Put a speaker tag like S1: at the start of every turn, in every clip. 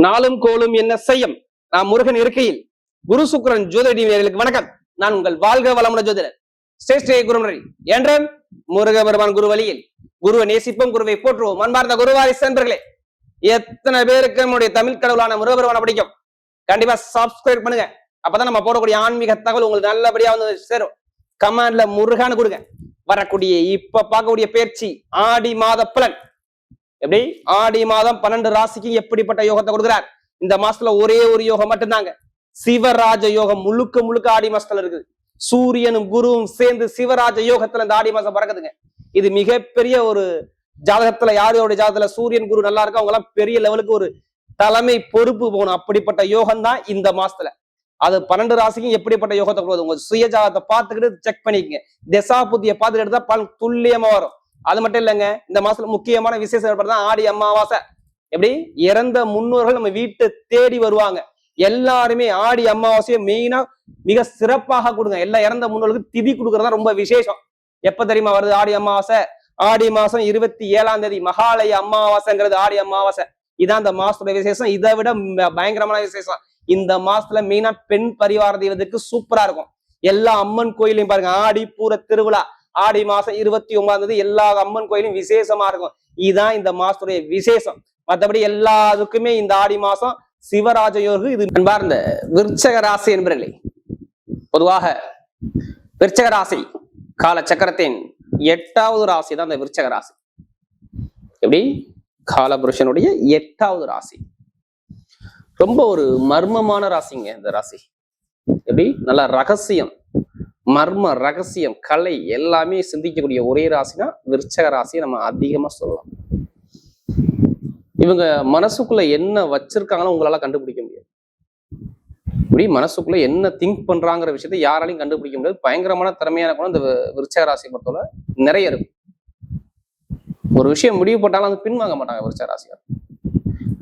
S1: நாளும் கோளும் என்ன செய்யும் நான் முருகன் இருக்கையில் குரு சுக்கிரன் ஜோதிடர்களுக்கு வணக்கம். நான் உங்கள் வாழ்க வளமுடன் ஜோதிடர் ஸ்ரேஷ்ட குருமுறை என்றும் முருக பெருமான் குரு வழியில் குருவை நேசிப்போம், குருவை போற்றுவோம். அன்பார்ந்த குருவாரி சென்றர்களே, எத்தனை பேருக்கு நம்முடைய தமிழ் கடவுளான முருகபெருமானை பிடிக்கும்? கண்டிப்பா சப்ஸ்கிரைப் பண்ணுங்க. அப்பதான் நம்ம போடக்கூடிய ஆன்மீக தகவல் உங்களுக்கு நல்லபடியா வந்து சேரும். கமெண்ட்ல முருகான்னு கொடுங்க. வரக்கூடிய இப்ப பார்க்கக்கூடிய பயிற்சி ஆடி மாத பலன் எப்படி? ஆடி மாதம் 12 ராசிக்கு எப்படிப்பட்ட யோகத்தை கொடுக்கிறார்? இந்த மாசத்துல ஒரே ஒரு யோகம் மட்டும்தாங்க, சிவராஜ யோகம். முழுக்க முழுக்க ஆடி மாசத்துல இருக்குது. சூரியனும் குருவும் சேர்ந்து சிவராஜ யோகத்துல இந்த ஆடி மாசம் பறக்குதுங்க. இது மிகப்பெரிய ஒரு ஜாதகத்துல, யாரோட ஜாதகத்துல சூரியன் குரு நல்லா இருக்கு அவங்க எல்லாம் பெரிய லெவலுக்கு ஒரு தலைமை பொறுப்பு போகணும். அப்படிப்பட்ட யோகம் தான் இந்த மாசத்துல. அது 12 ராசிக்கும் எப்படிப்பட்ட யோகத்தை கொடுக்குது? உங்க சுய ஜாதகத்தை பார்த்துக்கிட்டு செக் பண்ணிக்கங்க. திசா புத்தியை பார்த்துட்டு எடுத்தா பலன் துல்லியமா வரும். அது மட்டும் இல்லைங்க, இந்த மாசத்துல முக்கியமான விசேஷம் ஏற்படுதான் ஆடி அமாவாசை. எப்படி? இறந்த முன்னோர்கள் நம்ம வீட்டை தேடி வருவாங்க. எல்லாருமே ஆடி அமாவாசையை மெயினா மிக சிறப்பாக கொடுங்க. எல்லா இறந்த முன்னோர்களுக்கு திதி கொடுக்கறதா ரொம்ப விசேஷம். எப்ப தெரியுமா வருது ஆடி அமாவாசை? ஆடி மாசம் 27ஆம் தேதி மகாலய அமாவாசைங்கிறது ஆடி அமாவாசை. இதான் இந்த மாசத்தோட விசேஷம். இதை விட பயங்கரமான விசேஷம் இந்த மாசத்துல மெயினா பெண் பரிவார தெய்வத்துக்கு சூப்பரா இருக்கும். எல்லா அம்மன் கோயிலையும் பாருங்க, ஆடி பூர திருவிழா ஆடி மாசம் 29ஆம் தேதி எல்லா அம்மன் கோயிலும் விசேஷமா இருக்கும். இதுதான் இந்த மாசத்துடைய விசேஷம். மற்றபடி எல்லாத்துக்குமே இந்த ஆடி மாசம் சிவராஜ யோகம். இது அன்பார்ந்த விருச்சக ராசி என்பர்களே, பொதுவாக விருச்சக ராசி கால சக்கரத்தின் 8வது ராசி தான் இந்த விருச்சக ராசி. எப்படி? காலபுருஷனுடைய 8வது ராசி. ரொம்ப ஒரு மர்மமான ராசிங்க இந்த ராசி. எப்படி? நல்ல ரகசியம், மர்ம ரகசியம், கலை எல்லாமே சிந்திக்கக்கூடிய ஒரே ராசினா விருச்சக ராசியை நம்ம அதிகமா சொல்லலாம். இவங்க மனசுக்குள்ள என்ன வச்சிருக்காங்களோ உங்களால கண்டுபிடிக்க முடியாது. இப்படி மனசுக்குள்ள என்ன திங்க் பண்றாங்கிற விஷயத்த யாராலையும் கண்டுபிடிக்க முடியாது. பயங்கரமான திறமையான குணம் இந்த விருச்சக ராசியை பொறுத்தவரை நிறைய இருக்கும். ஒரு விஷயம் முடிவு போட்டாலும் அது பின்வாங்க மாட்டாங்க விருச்சக ராசியார்.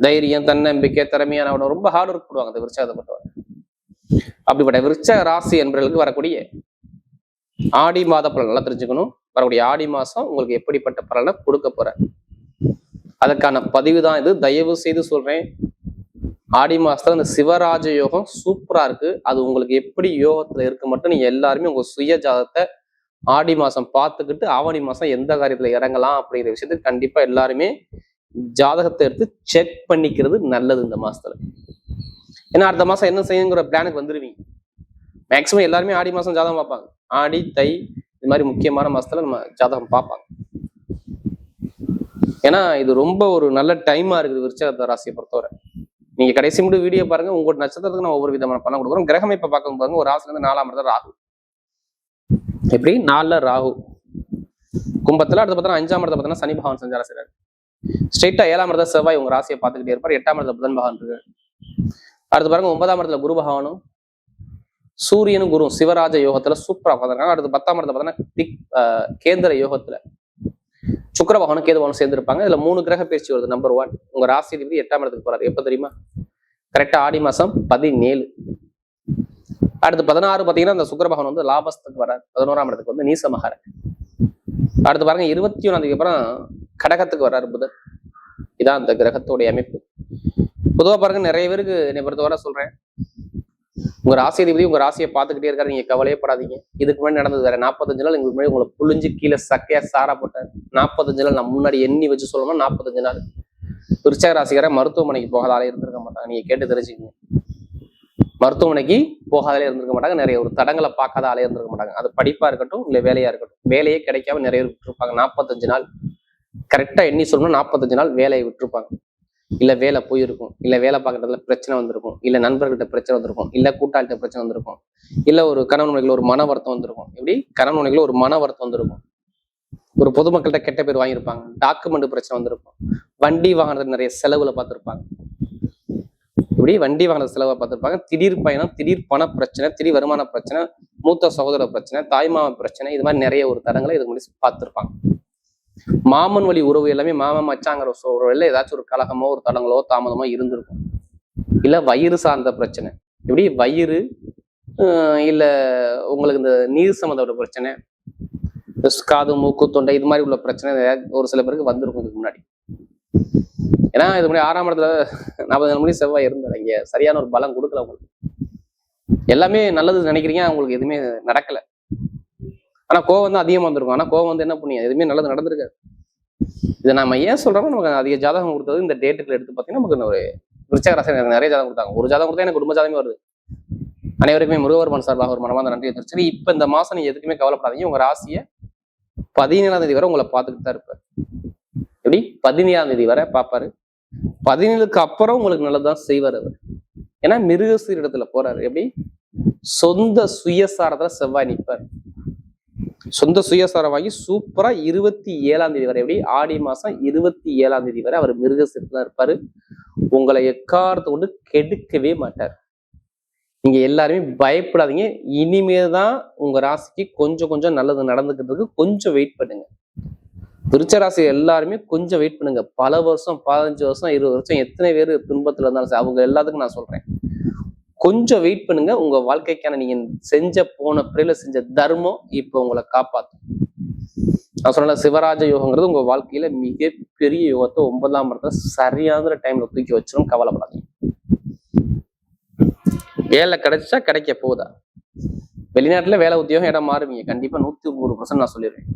S1: தைரியம், தன்னம்பிக்கை, திறமையான ரொம்ப ஹார்ட் ஒர்க் போடுவாங்க இந்த விருச்சகத்தை பொறுத்தவரை. அப்படிப்பட்ட விருச்சக ராசி என்பவர்களுக்கு வரக்கூடிய ஆடி மாத பலன் நல்லா தெரிஞ்சுக்கணும். வரக்கூடிய ஆடி மாசம் உங்களுக்கு எப்படிப்பட்ட பலனை கொடுக்க போற அதற்கான பதிவு தான் இது. தயவு செய்து சொல்றேன், ஆடி மாசத்துல இந்த சிவராஜ யோகம் சூப்பரா இருக்கு. அது உங்களுக்கு எப்படி யோகத்துல இருக்கு மட்டும் நீங்க எல்லாருமே உங்க சுய ஜாதகத்தை ஆடி மாசம் பார்த்துக்கிட்டு ஆவணி மாசம் எந்த காரியத்துல இறங்கலாம் அப்படிங்கிற விஷயத்துக்கு கண்டிப்பா எல்லாருமே ஜாதகத்தை எடுத்து செக் பண்ணிக்கிறது நல்லது இந்த மாசத்துல. ஏன்னா அடுத்த மாசம் என்ன செய்யுங்கிற பிளானுக்கு வந்துருவீங்க. மேக்சிமம் எல்லாருமே ஆடி மாசம் ஜாதகம் பார்ப்பாங்க. ஆடி, தை இது மாதிரி முக்கியமான மாசத்துல நம்ம ஜாதகம் பார்ப்பாங்க. ஏன்னா இது ரொம்ப ஒரு நல்ல டைமா இருக்குது விருச்சக ராசியை பொறுத்தவரை. நீங்க கடைசி மட்டும் வீடியோ பாருங்க, உங்களோட நட்சத்திரத்துக்கு நம்ம ஒவ்வொரு விதமான பணம் கொடுக்குறோம். கிரகம் இப்ப பார்க்க பாருங்க, ஒரு ராசில இருந்து 4ஆம் இடத்துல ராகு. எப்படி? 4ல ராகு கும்பத்துல. அடுத்து பார்த்தா 5ஆம் இடத்துல பார்த்தா சனி பகவான் சஞ்சாரம் செய்றாரு. ஸ்ட்ரெயிட்டா 7ஆம் இடத்துல செவ்வாய் உங்க ராசியை பார்த்துக்கிட்டே இருப்பார். 8ஆம் இடத்துல புதன் பகவான் இருக்கு. அடுத்து பாருங்க 9ஆம் இடத்துல குரு பகவானும் சூரியனும் குரு சிவராஜ யோகத்துல சூப்பரா உட்காந்துருக்காங்க. அடுத்து 10ஆம் இடத்துல பார்த்தோன்னா கேந்திர யோகத்துல சுக்கிர பகவானும் கேது பகவானும் சேர்ந்திருப்பாங்க. இதுல 3 கிரக பயிற்சி வருது. நம்பர் 1 உங்க ராசி அதிபதி 8ஆம் இடத்துக்கு போறாரு. எப்ப தெரியுமா? கரெக்டா ஆடி மாசம் 17. அடுத்து 16 பாத்தீங்கன்னா அந்த சுக்கிர பகவான் வந்து லாபஸ்துக்கு வராரு. 11ஆம் இடத்துக்கு வந்து நீசமாக. அடுத்து பாருங்க 21ஆம் தேதிக்கு அப்புறம் கடகத்துக்கு வர்றாரு புதன். இதான் அந்த கிரகத்தோடைய அமைப்பு. பொதுவா பாருங்க, நிறைய பேருக்கு என்னை பொறுத்தவரை சொல்றேன், உங்க ராசி அதிபதி உங்க ராசியை பார்த்துக்கிட்டே இருக்காரு, நீங்க கவலையே படாதீங்க. இதுக்கு முன்னாடி நடந்தது வேற. 45 நாள் எங்களுக்கு முன்னாடி உங்களை புழிஞ்சு கீழே சக்கையா சாரா போட்டார். 45 நாள் நான் முன்னாடி எண்ணி வச்சு சொல்லணும்னா 45 நாள் விருச்சக ராசிக்கார மருத்துவமனைக்கு போகாதாலே இருந்திருக்க மாட்டாங்க. நீங்க கேட்டு தெரிஞ்சுக்கங்க. மருத்துவமனைக்கு போகாதாலே இருந்திருக்க மாட்டாங்க. நிறைய ஒரு தடங்களை பார்க்காத ஆளே இருந்திருக்க மாட்டாங்க. அது படிப்பா இருக்கட்டும், இல்ல வேலையா இருக்கட்டும். வேலையே கிடைக்காம நிறைய பேர் விட்டுருப்பாங்க. 45 நாள் கரெக்டா எண்ணி சொல்லணும்னா 45 நாள் வேலையை விட்டுருப்பாங்க. இல்ல வேலை போயிருக்கும், இல்ல வேலை பார்க்கறதுல பிரச்சனை வந்திருக்கும், இல்ல நண்பர்கிட்ட பிரச்சனை வந்திருக்கும், இல்ல கூட்டாளிட்ட பிரச்சனை வந்திருக்கும், இல்ல ஒரு கணவன் மனைவில ஒரு மன வருத்தம் வந்திருக்கும். எப்படி? கணவன் மனைவில ஒரு மன வருத்தம் வந்திருக்கும். ஒரு பொதுமக்கள்கிட்ட கெட்ட பேர் வாங்கியிருப்பாங்க. டாக்குமெண்ட் பிரச்சனை வந்திருக்கும். வண்டி வாகனத்துல நிறைய செலவுல பார்த்திருப்பாங்க. இப்படி வண்டி வாகன செலவை பார்த்திருப்பாங்க. திடீர் பயணம், திடீர் பண பிரச்சனை, திடீர் வருமான பிரச்சனை, மூத்த சகோதர பிரச்சனை, தாய்மாம பிரச்சனை, இது மாதிரி நிறைய ஒரு தடங்களை இதுக்கு முன்னாடி பார்த்திருப்பாங்க. மாமன் வழி உறவு எல்லாமே மாமன் மச்சாங்கிற உறவுல ஏதாச்சும் ஒரு கலகமோ ஒரு தடங்களோ தாமதமோ இருந்திருக்கும். இல்ல வயிறு சார்ந்த பிரச்சனை, இப்படி வயிறு இல்ல உங்களுக்கு இந்த நீர் சம்மந்தப்பட்ட பிரச்சனை, காது மூக்கு தொண்டை இது மாதிரி உள்ள பிரச்சனை ஒரு சில பேருக்கு வந்திருக்கும் இதுக்கு முன்னாடி. ஏன்னா இது முன்னாடி 6ஆம் இடத்துல 40 மணி செவ்வாய் இருந்தார், இங்க சரியான ஒரு பலம் கொடுக்கல உங்களுக்கு. எல்லாமே நல்லது நினைக்கிறீங்க, உங்களுக்கு எதுவுமே நடக்கல. ஆனா கோவம் வந்து அதிகமா வந்திருக்கும். ஆனா கோவம் வந்து என்ன பண்ணியா, எதுவுமே நல்லது நடந்திருக்காது. இதை நம்ம ஏன் சொல்றோம்னா, நமக்கு அதிக ஜாதகம் கொடுத்தது இந்த டேட்டுக்கு எடுத்து பார்த்தீங்கன்னா நமக்கு ஒரு விருச்சிக ராசி நிறைய ஜாதகம் கொடுத்தாங்க. ஒரு ஜாதகம் கொடுத்தா எனக்கு குடும்ப ஜாதகமே வருது. அனைவருக்குமே முருகவர்மன் சார்பாக ஒரு மனமார்ந்த நன்றி தெரிவிச்சு, இப்ப இந்த மாசம் நீங்க எதுக்குமே கவலைப்படாதீங்க. உங்க ராசியை 17ஆம் தேதி வரை உங்களை பார்த்துக்கிட்டு தான் இருப்பாரு. எப்படி 17ஆம் தேதி வரை பார்ப்பாரு. 17க்கு அப்புறம் உங்களுக்கு நல்லதுதான் செய்வார் அவர். ஏன்னா மிருகசீர் இடத்துல போறாரு. எப்படி சொந்த சுயசாரத்துல செவ்வாய் நிற்பார். சொந்த சுயசாரம் வாங்கி சூப்பரா 27ஆம் தேதி வரை, எப்படி ஆடி மாசம் 27ஆம் தேதி வரை அவர் மிருகசீரத்துல இருப்பாரு. உங்களை எக்காரத்தை கொண்டு கெடுக்கவே மாட்டார். நீங்க எல்லாருமே பயப்படாதீங்க. இனிமேதான் உங்க ராசிக்கு கொஞ்சம் கொஞ்சம் நல்லது நடந்துக்கிறதுக்கு கொஞ்சம் வெயிட் பண்ணுங்க. விருச்ச ராசி எல்லாருமே கொஞ்சம் வெயிட் பண்ணுங்க. பல வருஷம் 15 வருஷம் 20 வருஷம் எத்தனை பேர் துன்பத்துல இருந்தாலும் சரி, அவங்க எல்லாத்துக்கும் நான் சொல்றேன், கொஞ்சம் வெயிட் பண்ணுங்க. உங்க வாழ்க்கைக்கான நீங்க செஞ்ச போன பிறையில செஞ்ச தர்மம் இப்ப உங்களை காப்பாத்தும். நான் சொன்ன சிவராஜ யோகங்கிறது உங்க வாழ்க்கையில மிகப்பெரிய யோகத்தை 9ஆம் இடத்துல சரியான டைம்ல தூக்கி வச்சிடும். கவலைப்படாதீங்க. வேலை கிடைச்சா கிடைக்க போதா, வெளிநாட்டுல வேலை உத்தியோகம் இடம் மாறுவீங்க கண்டிப்பா 100% நான் சொல்லிடுறேன்.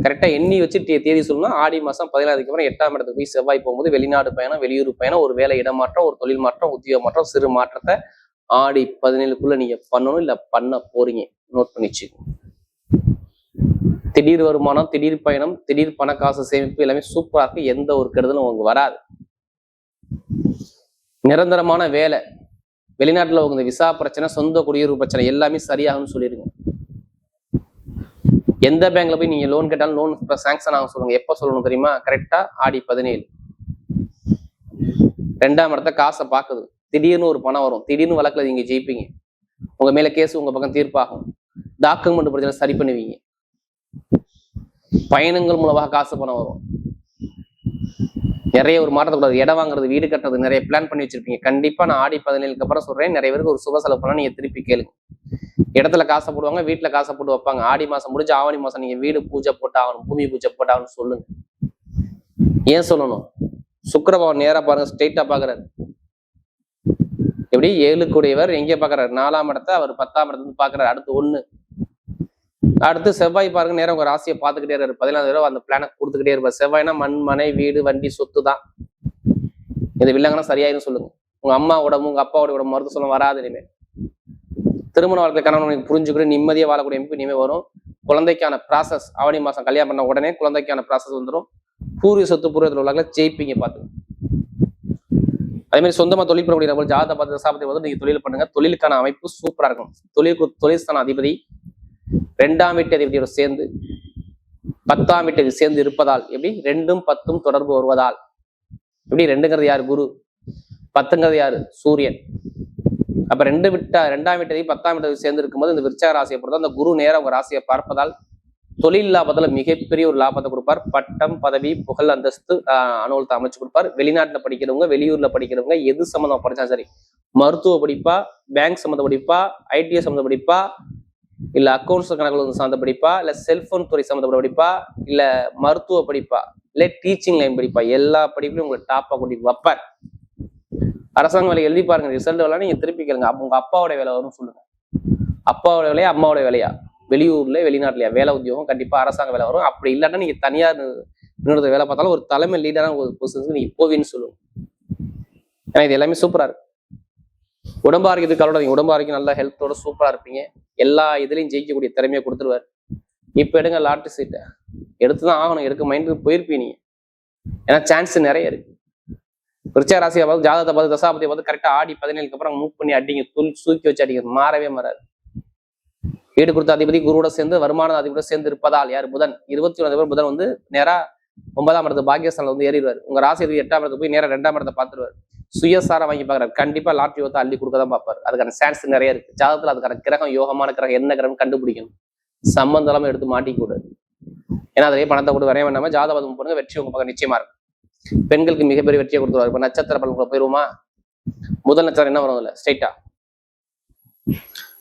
S1: கரெக்டா எண்ணி வச்சு தேதி சொல்லணும். ஆடி மாசம் 17ஆம் தேதிக்கு அப்புறம் 8ஆம் இடத்துக்கு போய் செவ்வாய் போகும்போது வெளிநாடு பயணம், வெளியூர் பயணம், ஒரு வேலை இடமாற்றம், ஒரு தொழில் மாற்றம், உத்தியோக மாற்றம், சிறு மாற்றத்தை ஆடி 17க்குள்ள நீங்க பண்ணணும், இல்ல பண்ண போறீங்க. நோட் பண்ணி வச்சுக்கோங்க. திடீர் வருமானம், திடீர் பயணம், திடீர் பண காசு சேமிப்பு எல்லாமே சூப்பரா இருக்கு. எந்த ஒரு கெடுதலும் உங்களுக்கு வராது. நிரந்தரமான வேலை, வெளிநாட்டுல உங்க விசா பிரச்சனை, சொந்த குடியுரிமை பிரச்சனை எல்லாமே சரியாகும்னு சொல்லிடுங்க. எந்த பேங்க்ல போய் நீங்க லோன் கேட்டாலும் லோன் சாங்ஷன் ஆகும் சொல்லுங்க. எப்ப சொல்லணும் தெரியுமா? கரெக்டா ஆடி 17. 2ஆம் இடத்த காசை பாக்குது. திடீர்னு ஒரு பணம் வரும். திடீர்னு வழக்குல நீங்க ஜெயிப்பீங்க. உங்க மேல கேஸ் உங்க பக்கம் தீர்ப்பாகும். டாக்குமெண்ட் பிரச்சனை சரி பண்ணுவீங்க. பயணங்கள் மூலமாக காசு பணம் வரும். நிறைய ஒரு மாற்றத்தை கூடாது. இடம் வாங்குறது, வீடு கட்டுறது, நிறைய பிளான் பண்ணி வச்சிருப்பீங்க. கண்டிப்பா நான் ஆடி 17க்கு அப்புறம் சொல்றேன், நிறைய பேருக்கு ஒரு சுப செலவு பண்ணா நீங்க திருப்பி கேளுங்க. இடத்துல காசை போடுவாங்க, வீட்டுல காசை போட்டு வைப்பாங்க. ஆடி மாசம் முடிஞ்சு ஆவணி மாசம் நீங்க வீடு பூஜை போட்டு ஆகணும், பூமி பூஜை போட்டு ஆகணும்னு சொல்லுங்க. ஏன் சொல்லணும்? சுக்கிரபவன் நேரா பாருங்க, ஸ்ட்ரெயிட்டா பாக்குறாரு. எப்படி 7க்குடையவர் எங்கே பாக்குறாரு? 4ஆம் இடத்தை அவர் 10ஆம் இடத்துல பாக்குறாரு. அடுத்து 1. அடுத்து செவ்வாய் பாருங்க, நேரம் உங்க ராசியை பார்த்துக்கிட்டே இருக்காரு. 17ஆம் தேதி அந்த பிளானை கொடுத்துக்கிட்டே இருப்பார். செவ்வாய்னா மண், மனை, வீடு, வண்டி, சொத்து தான். இது வில்லங்கன்னா சரியாயிரும் சொல்லுங்க. உங்க அம்மா உடம்பு, உங்க அப்பாவோட உடம்பு மருத்துவ சொல்ல வராது. இனிமே திருமண வாழ்க்கை கணவன் புரிஞ்சுக்கிட்டு நிம்மதியா வாழக்கூடிய அமைப்பு இனிமே வரும். குழந்தைக்கான ப்ராசஸ் ஆவணி மாசம் கல்யாணம் பண்ண உடனே குழந்தைக்கான ப்ராசஸ் வந்துடும். பூர்வீக சொத்து பூர்வீகத்தில் உள்ளாக ஜெயிப்பீங்க. பார்த்துங்க. அதே மாதிரி சொந்தமா தொழில் பண்ணக்கூடிய நபர் ஜாதகத்தை பார்த்து தசாபத்தை வந்து நீங்க தொழில் பண்ணுங்க. தொழிலுக்கான அமைப்பு சூப்பரா இருக்கும். தொழில் ஸ்தான அதிபதி 2ஆம் வீட்டு அதிபதியோட சேர்ந்து 10ஆம் வீட்டு சேர்ந்து இருப்பதால், எப்படி 2ம் 10ம் தொடர்பு வருவதால், எப்படி 2ங்கிறது யாரு? குரு. 10ங்கிறது யாரு? சூரியன். அப்ப 2ஆம் வீட்டு 10ஆம் வீட்டு சேர்ந்து இருக்கும்போது இந்த விருச்சிக ராசியை பொறுத்த அந்த குரு நேரம் உங்க ராசியை பார்ப்பதால் தொழில் லாபத்துல மிகப்பெரிய ஒரு லாபத்தை கொடுப்பார். பட்டம், பதவி, புகழ், அந்தஸ்து, அனுகூலத்தை அமைச்சு கொடுப்பார். வெளிநாட்டுல படிக்கிறவங்க, வெளியூர்ல படிக்கிறவங்க, எது சம்மந்தம் படிச்சா சரி, மருத்துவ படிப்பா, பேங்க் சம்மந்த படிப்பா, ஐடிஎஸ் சம்மந்த படிப்பா, இல்ல அக்கௌண்ட்ஸ் கணக்கு சார்ந்த படிப்பா, இல்ல செல்போன் துறை சம்மந்தப்பட்ட படிப்பா, இல்ல மருத்துவ படிப்பா, இல்ல டீச்சிங் லைன் படிப்பா, எல்லா படிப்புலையும் உங்களுக்கு டாப்பா கூட்டி வைப்பார். அரசாங்க வேலை எழுதி பாருங்க, ரிசல்ட் வேலை நீங்க திருப்பி கேளுங்க. உங்க அப்பாவோட வேலை வரும்னு சொல்லுங்க. அப்பாவோட வேலையா அம்மாவோட வேலையா, வெளியூர்ல வெளிநாட்டுலயா, வேலை உத்தியோகம் கண்டிப்பா அரசாங்க வேலை வரும். அப்படி இல்லாட்டா நீங்க தனியார் இன்னொரு வேலை பார்த்தாலும் ஒரு தலைமை லீடரான ஒரு பொசிஷனுக்கு நீங்க போவீன்னு சொல்லுங்க. ஏன்னா இது எல்லாமே சூப்பரா இருக்கு. உடம்பு ஆரோக்கியத்துக்கு கவலைப்படாதீங்க. உடம்பு ஆரோக்கியம் நல்லா ஹெல்த்தோட சூப்பரா இருப்பீங்க. எல்லா இதுலையும் ஜெயிக்கக்கூடிய திறமையை கொடுத்துருவார். இப்ப எடுங்க லாட்டரி சீட்டை, எடுத்துதான் ஆகணும். எடுக்க மைண்டுக்கு போயிருப்பீங்க நீங்க. ஏன்னா சான்ஸ் நிறைய இருக்கு. விருச்சிக ராசியை பார்த்து ஜாதகத்தை பார்த்து தசாபதியை பார்த்து கரெக்டா ஆடி 17க்கு அப்புறம் மூவ் பண்ணி அடிங்க, தூக்கி வச்சு அடிங்க, மாறவே மாறாது. வீடு கொடுத்த அதிபதி குருவோட சேர்ந்து வருமான அதிபதியோட சேர்ந்து இருப்பதால் யார்? புதன். 21 புதன் வந்து நேரா 9ஆம் இடத்து பாக்கியஸ்தானில் வந்து ஏறிடுவார். உங்க ராசி 8ஆம் இடத்துக்கு போய் நேரம் 2ஆம் இடத்தை பார்த்துருவார். சுயசாரம் வாங்கி பாக்குறாரு. கண்டிப்பா லாட்டரி ஓத்த அள்ளி கொடுக்க தான் பார்ப்பாரு. அதுக்கான சான்ஸ் நிறைய இருக்கு. ஜாதகத்துல அதுக்கான கிரகம், யோகமான கிரகம் என்ன கிரகம் கண்டுபிடிக்கணும். சம்பந்தம் இல்லாம எடுத்து மாட்டிக்கூடாது. ஏன்னா அதே பணத்தை கூட வரைய வேண்டாம ஜாதகம் போடுங்க, வெற்றி உங்க பக்கம் நிச்சயமா இருக்கும். பெண்களுக்கு மிகப்பெரிய வெற்றியை கொடுத்துருவாரு. இப்ப நட்சத்திர பலன்களை போயிருவோமா? முதல் நட்சத்திரம் என்ன வரும்? இல்ல ஸ்ட்ரைட்டா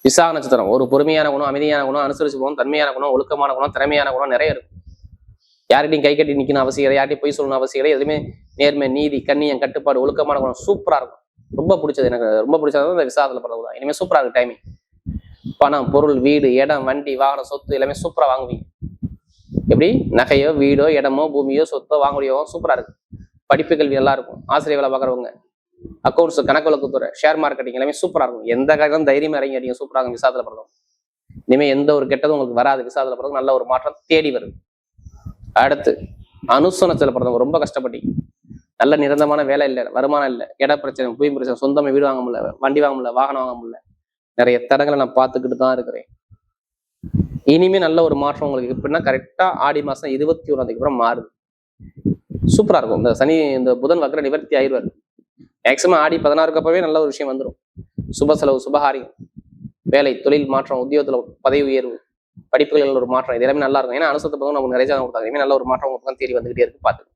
S1: விசாக நட்சத்திரம். ஒரு பொறுமையான குணம், அமைதியான குணம், அனுசரிச்சு குணம், தன்மையான குணம், ஒழுக்கமான குணம், திறமையான குணம் நிறைய இருக்கும். யார்கிட்டையும் கை கட்டி நிக்கணும் அவசியம் இல்லை, யார்ட்டையும் பொய் சொல்லணும் அவசியம் இல்லை. எதுவுமே நேர்மை, நீதி, கண்ணியம், கட்டுப்பாடு, ஒழுக்கமான குணம் சூப்பரா இருக்கும். ரொம்ப பிடிச்சது எனக்கு, ரொம்ப பிடிச்சது இந்த விசாரத்துல பிறகு தான். இனிமே சூப்பரா இருக்கு டைமிங். பணம், பொருள், வீடு, இடம், வண்டி, வாகனம், சொத்து எல்லாமே சூப்பரா வாங்குவீங்க. எப்படி நகையோ, வீடோ, இடமோ, பூமியோ, சொத்தோ வாங்குறியோ சூப்பரா இருக்கு. படிப்பு கல்வி நல்லா இருக்கும். ஆசிரியர் வேலை பார்க்குறவங்க, அக்கௌண்ட்ஸ், கணக்கு வழக்குத்துறை, ஷேர் மார்க்கெட்டிங் எல்லாமே சூப்பரா இருக்கும். எந்த காரணம் தைரியமா இறங்கி அடிங்க, சூப்பரா இருக்கும் விசாரத்துல பிறகு. இனிமே எந்த ஒரு கெட்டதும் உங்களுக்கு வராது. விசாரத்துல பிறகு நல்ல ஒரு மாற்றம் தேடி வருது. அடுத்து அனுசனத்துல பிறந்தவங்க ரொம்ப கஷ்டப்பட்டீங்க. நல்ல நிரந்தரமான வேலை இல்லை, வருமானம் இல்லை, இட பிரச்சனை, புவி பிரச்சனை, சொந்தமா வீடு வாங்க முடியல, வண்டி வாங்க முடியல, வாகனம் வாங்க முடியல, நிறைய தடங்களை நான் பார்த்துக்கிட்டு தான் இருக்கிறேன். இனிமே நல்ல ஒரு மாற்றம் உங்களுக்கு எப்படின்னா கரெக்டா ஆடி மாசம் 21 அப்புறம் மாறுது. சூப்பரா இருக்கும். இந்த சனி, இந்த புதன் வக்ர நிவர்த்தி ஆயிடுவாரு. மேக்சிமம் ஆடி 16 அப்பவே நல்ல ஒரு விஷயம் வந்துடும். சுப செலவு, சுபகாரியம், வேலை, தொழில் மாற்றம், உத்தியோகத்துல பதவி உயர்வு, படிப்புகளில் ஒரு மாற்றம், இது எல்லாமே நல்லா இருக்கும். ஏன்னா அனுசத்தை பக்கம் நமக்கு நிறைய கொடுத்தாங்க. இனிமே நல்ல ஒரு மாற்றம் உங்களுக்கு பக்கம் தேடி வந்துகிட்டே இருக்கு. பார்த்து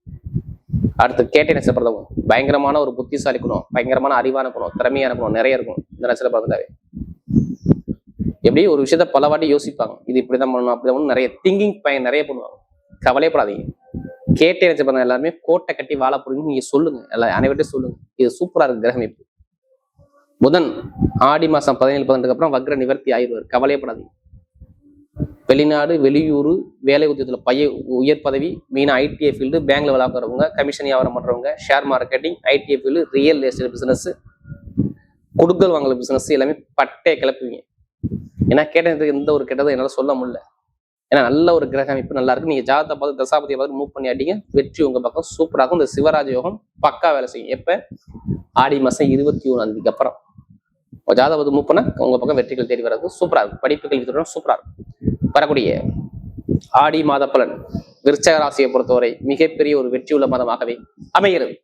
S1: அடுத்து கேட்டை நட்சத்திர பிறந்தவங்க பயங்கரமான ஒரு புத்திசாலி குணம், பயங்கரமான அறிவான குணம், திறமையான குணம் நிறைய இருக்கும் இந்த நட்சத்திர பிறந்தாவே. எப்படி ஒரு விஷயத்த பல வாட்டி யோசிப்பாங்க, இது இப்படிதான் பண்ணணும் அப்படிதான் பண்ணணும், நிறைய திங்கிங் பயன் நிறைய பண்ணுவாங்க. கவலைப்படாதீங்க. கேட்டை நட்சத்திர பிறந்த எல்லாருமே கோட்டை கட்டி வாழ போறீங்க. நீங்க சொல்லுங்க, எல்லாம் அனைவர்கிட்டையும் சொல்லுங்க. இது சூப்பரா இருக்கு கிரகம். இப்போ புதன் ஆடி மாசம் 17-18 அப்புறம் வக்ர நிவர்த்தி ஆயிடுவார். கவலையப்படாதீங்க. வெளிநாடு, வெளியூர், வேலை உத்தியோகத்துல உயர் பதவி, மெயினா ஐடிஐ ஃபீல்டு, பேங்க்ல வேலை பார்க்குறவங்க, கமிஷன் வியாபாரம் பண்றவங்க, share marketing, ITI field, real estate business, கொடுக்கல் வாங்கல பிசினஸ் எல்லாமே பட்டே கிளப்புவீங்க. ஏன்னா கேட்டதுக்கு எந்த ஒரு கெட்டதும் என்னால சொல்ல முடியல. ஏன்னா நல்ல ஒரு கிரக அமைப்பு நல்லா இருக்கு. நீங்க ஜாதகத்தை பார்த்து, தசாபதியை பார்த்து மூவ் பண்ணி அடிங்க, வெற்றி உங்க பக்கம் சூப்பரா இருக்கும். இந்த சிவராஜ யோகம் பக்கா வேலை செய்யும். எப்ப ஆடி மாசம் 21 அப்புறம் ஜாதகத்தை மூவ் பண்ண உங்க பக்கம் வெற்றிகள் தேடி வர்றது சூப்பரா இருக்கும். படிப்புகள் சூப்பரா இருக்கும். வரக்கூடிய ஆடி மாத பலன் விருச்சக ராசியை பொறுத்தவரை மிகப்பெரிய ஒரு வெற்றியுள்ள மாதமாகவே அமைகிறது.